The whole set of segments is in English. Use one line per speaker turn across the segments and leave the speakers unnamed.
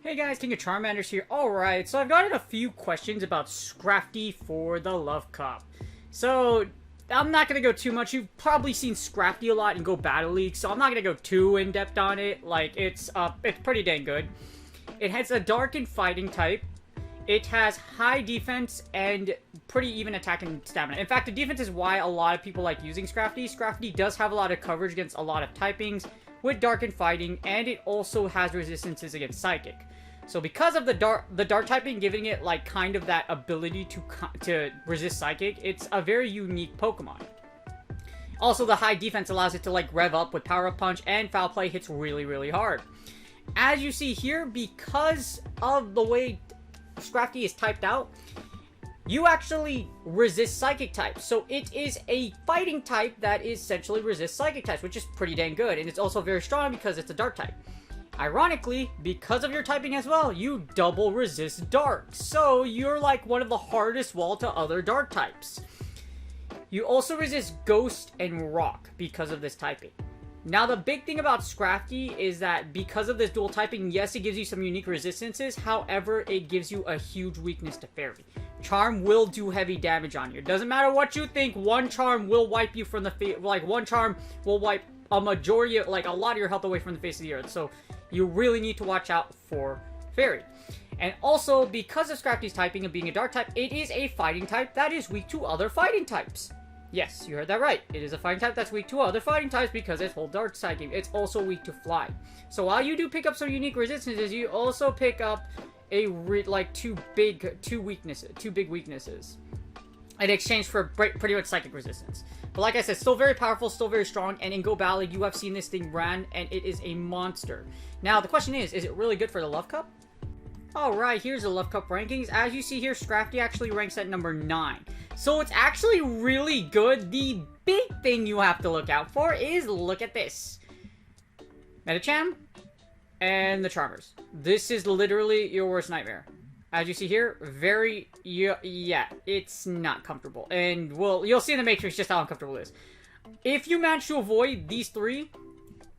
Hey guys, King of Charmanders here. Alright, so I've gotten a few questions about Scrafty for the Love Cup. So, I'm not going to go too much. You've probably seen Scrafty a lot in Go Battle League, so I'm not going to go too in-depth on it. Like, it's pretty dang good. It has a dark and fighting type. It has high defense and pretty even attack and stamina. In fact, the defense is why a lot of people like using Scrafty. Scrafty does have a lot of coverage against a lot of typings with dark and fighting, and it also has resistances against psychic. So because of the dark typing giving it like kind of that ability to resist psychic, it's a very unique Pokemon. Also, the high defense allows it to like rev up with Power Up Punch, and Foul Play hits really, really hard. As you see here, because of the way Scrafty is typed out, you actually resist psychic types. So it is a fighting type that essentially resists psychic types, which is pretty dang good. And it's also very strong because it's a dark type. Ironically, because of your typing as well, you double resist dark. So you're like one of the hardest wall to other dark types. You also resist ghost and rock because of this typing. Now, the big thing about Scrafty is that because of this dual typing, yes, it gives you some unique resistances. However, it gives you a huge weakness to Fairy. Charm will do heavy damage on you. It doesn't matter what you think, one Charm will wipe you from the face. Like, one Charm will wipe a majority of, like, a lot of your health away from the face of the earth. So, you really need to watch out for Fairy. And also, because of Scrafty's typing and being a dark type, it is a fighting type that is weak to other fighting types. Yes, you heard that right. It is a fighting type that's weak to other fighting types because it's whole dark psychic. It's also weak to fly. So while you do pick up some unique resistances, you also pick up a two big weaknesses in exchange for pretty much psychic resistance. But like I said, still very powerful, still very strong, and in Go Battle League, you have seen this thing ran, and it is a monster. Now, the question is it really good for the Love Cup? Alright, here's the Love Cup rankings. As you see here, Scrafty actually ranks at number 9. So it's actually really good. The big thing you have to look out for is, look at this. Medicham and the Charmers. This is literally your worst nightmare. As you see here, yeah, it's not comfortable. And, well, you'll see in the Matrix just how uncomfortable it is. If you manage to avoid these three,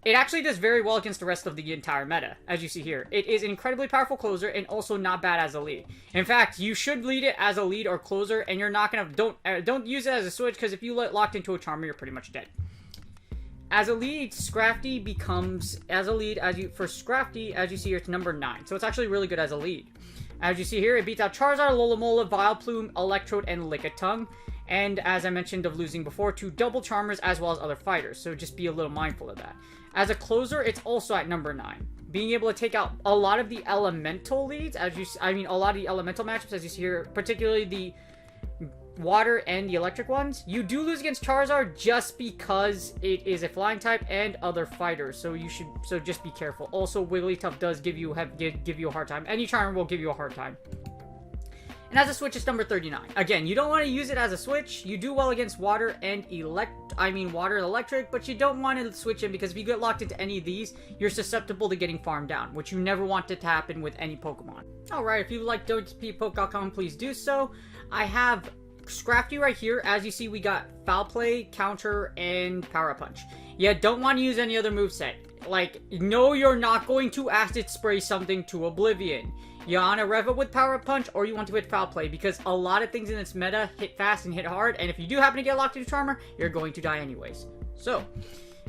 it actually does very well against the rest of the entire meta, as you see here. It is an incredibly powerful closer and also not bad as a lead. In fact, you should lead it as a lead or closer, and you're not gonna don't use it as a switch, because if you get locked into a Charmer, you're pretty much dead. As a lead, Scrafty becomes for Scrafty, as you see here, it's number 9. So it's actually really good as a lead. As you see here, it beats out Charizard, Alomomola, Vileplume, Electrode, and Lickitung. And as I mentioned of losing before, to double Charmers as well as other fighters. So just be a little mindful of that. As a closer, it's also at number 9. Being able to take out a lot of the elemental leads, a lot of the elemental matchups, as you see here, particularly the water and the electric ones. You do lose against Charizard just because it is a flying type and other fighters, so just be careful. Also, Wigglytuff does give you a hard time. Any Charmer will give you a hard time. And as a switch, it's number 39. Again, you don't want to use it as a switch. You do well against water and water and electric, but you don't want to switch in because if you get locked into any of these, you're susceptible to getting farmed down, which you never want it to happen with any Pokemon. Alright, if you like donate.poke.com, please do so. I have Scrafty right here. As you see, we got Foul Play, Counter, and Power Up Punch. You don't want to use any other moveset. Like, no, you're not going to Acid Spray something to oblivion. You want to rev it with Power Up Punch, or you want to hit Foul Play, because a lot of things in this meta hit fast and hit hard, and if you do happen to get locked into Charmer, you're going to die anyways. So,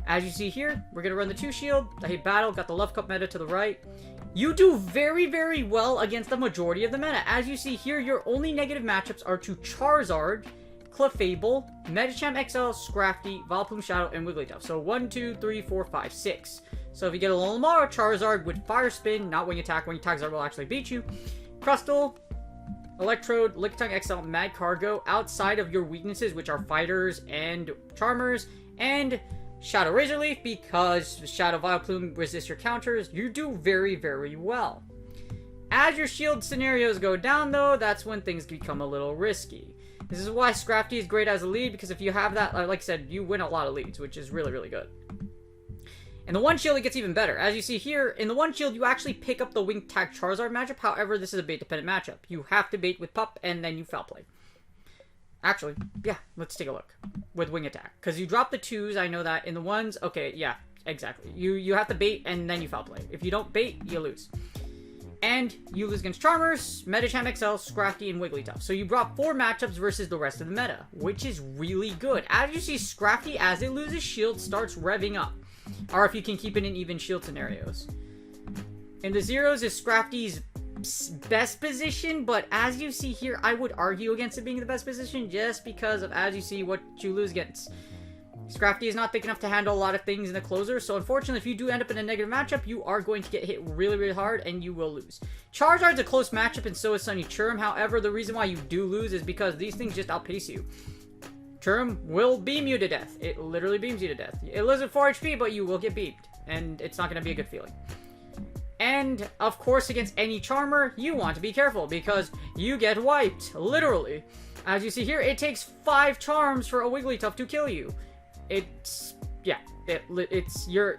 as you see here, we're going to run the 2-shield, I hit Battle, got the Love Cup meta to the right. You do very, very well against the majority of the meta. As you see here, your only negative matchups are to Charizard, Clefable, Medicham XL, Scrafty, Vileplume Shadow, and Wigglytuff. So 1, 2, 3, 4, 5, 6. So if you get a Alomomola, Charizard with Fire Spin, not Wing Attack, Wing Attack will actually beat you. Crustle, Electrode, Lickitung XL, Mad Cargo, outside of your weaknesses, which are Fighters and Charmers, and Shadow Razor Leaf, because Shadow Vileplume resists your counters, you do very, very well. As your shield scenarios go down, though, that's when things become a little risky. This is why Scrafty is great as a lead, because if you have that, like I said, you win a lot of leads, which is really, really good. In the one shield, it gets even better. As you see here, in the one shield, you actually pick up the Wing Attack Charizard matchup. However, this is a bait-dependent matchup. You have to bait with Pup, and then you foul play. Actually, yeah, let's take a look. With Wing Attack. Because you drop the 2s, I know that. In the 1s, okay, yeah, exactly. You have to bait, and then you foul play. If you don't bait, you lose. And you lose against Charmers, Medicham XL, Scrafty, and Wigglytuff. So you brought 4 matchups versus the rest of the meta, which is really good. As you see, Scrafty, as it loses shield, starts revving up. Or if you can keep it in even shield scenarios. In the zeros is Scrafty's best position, but as you see here, I would argue against it being the best position just because of, as you see, what you lose against. Scrafty is not thick enough to handle a lot of things in the closer, so unfortunately, if you do end up in a negative matchup, you are going to get hit really, really hard, and you will lose. Charizard's a close matchup, and so is Sunny Churm. However, the reason why you do lose is because these things just outpace you. Churm will beam you to death. It literally beams you to death. It lives at 4 HP, but you will get beamed, and it's not going to be a good feeling. And, of course, against any Charmer, you want to be careful, because you get wiped, literally. As you see here, it takes 5 charms for a Wigglytuff to kill you. It's, yeah,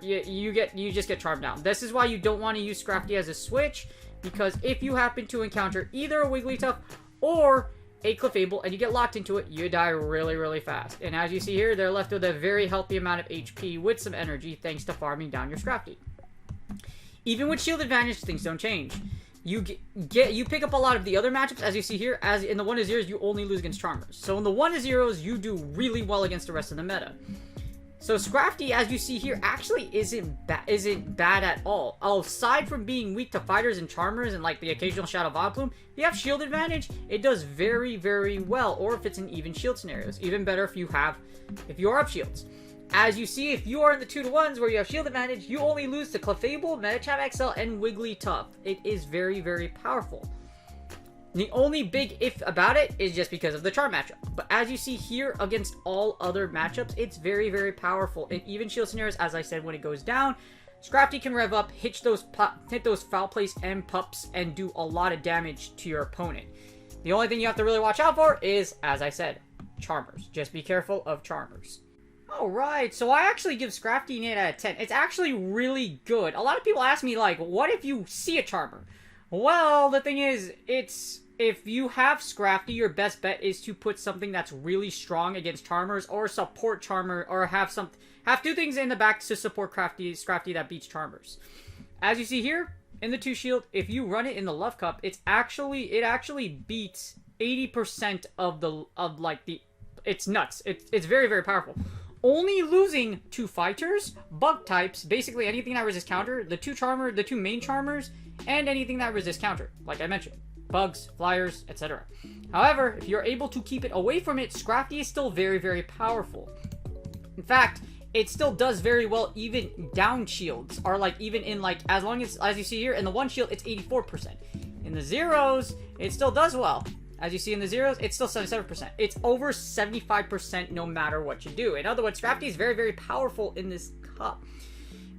you just get charmed down. This is why you don't want to use Scrafty as a switch, because if you happen to encounter either a Wigglytuff or a Clefable and you get locked into it, you die really, really fast. And as you see here, they're left with a very healthy amount of HP with some energy thanks to farming down your Scrafty. Even with shield advantage, things don't change. You pick up a lot of the other matchups, as you see here. As in the 1-0s, you only lose against Charmers. So in the 1-0s, you do really well against the rest of the meta. So Scrafty, as you see here, actually isn't bad at all. Aside from being weak to fighters and Charmers and like the occasional Shadow Vileplume, if you have shield advantage, it does very, very well. Or if it's in even shield scenarios, even better if you are up shields. As you see, if you are in the 2-1s where you have shield advantage, you only lose to Clefable, Medicham XL, and Wigglytuff. It is very, very powerful. The only big if about it is just because of the charm matchup. But as you see here, against all other matchups, it's very, very powerful. In even shield scenarios, as I said, when it goes down, Scrafty can rev up, hit those foul plays and pups, and do a lot of damage to your opponent. The only thing you have to really watch out for is, as I said, Charmers. Just be careful of Charmers. Alright, so I actually give Scrafty an 8 out of 10. It's actually really good. A lot of people ask me, like, what if you see a Charmer? Well, the thing is, if you have Scrafty, your best bet is to put something that's really strong against Charmers, or support Charmer, or have 2 things in the back to support Scrafty that beats Charmers. As you see here, in the 2 shield, if you run it in the Love Cup, it actually beats 80% it's nuts. It's very, very powerful. Only losing to fighters, bug types, basically anything that resists counter, the 2 main Charmers, and anything that resists counter, like I mentioned. Bugs, flyers, etc. However, if you're able to keep it away from it, Scrafty is still very, very powerful. In fact, it still does very well even down shields, or like even in like, as you see here, in the 1 shield, it's 84%. In the zeros, it still does well. As you see in the zeros, it's still 77%. It's over 75% no matter what you do. In other words, Scrafty is very, very powerful in this cup.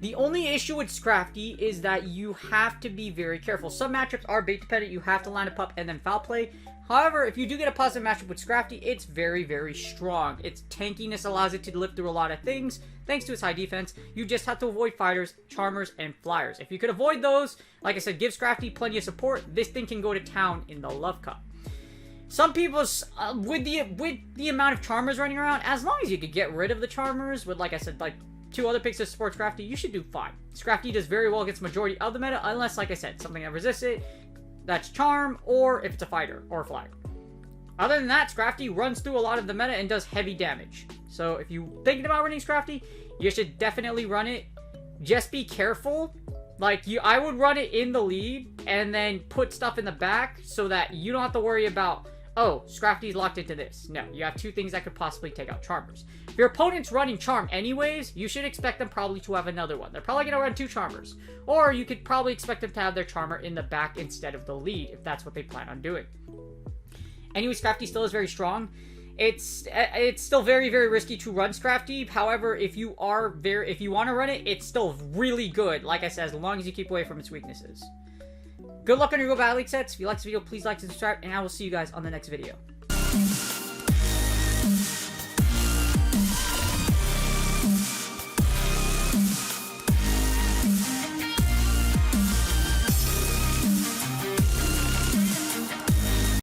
The only issue with Scrafty is that you have to be very careful. Some matchups are bait dependent. You have to line up and then foul play. However, if you do get a positive matchup with Scrafty, it's very, very strong. Its tankiness allows it to live through a lot of things. Thanks to its high defense, you just have to avoid fighters, Charmers, and flyers. If you could avoid those, like I said, give Scrafty plenty of support. This thing can go to town in the Love Cup. Some people, with the amount of Charmers running around, as long as you could get rid of the Charmers, with, like I said, like 2 other picks to support Scrafty, you should do fine. Scrafty does very well against the majority of the meta, unless, like I said, something that resists it, that's Charm, or if it's a fighter, or a flyer. Other than that, Scrafty runs through a lot of the meta and does heavy damage. So if you're thinking about running Scrafty, you should definitely run it. Just be careful. Like, I would run it in the lead, and then put stuff in the back, so that you don't have to worry about, oh, Scrafty's locked into this. No, you have 2 things that could possibly take out Charmers. If your opponent's running Charm anyways, you should expect them probably to have another one. They're probably going to run 2 Charmers. Or you could probably expect them to have their Charmer in the back instead of the lead, if that's what they plan on doing. Anyway, Scrafty still is very strong. It's still very, very risky to run Scrafty. However, if you want to run it, it's still really good. Like I said, as long as you keep away from its weaknesses. Good luck on your Go Battle League sets. If you like this video, please like and subscribe, and I will see you guys on the next video.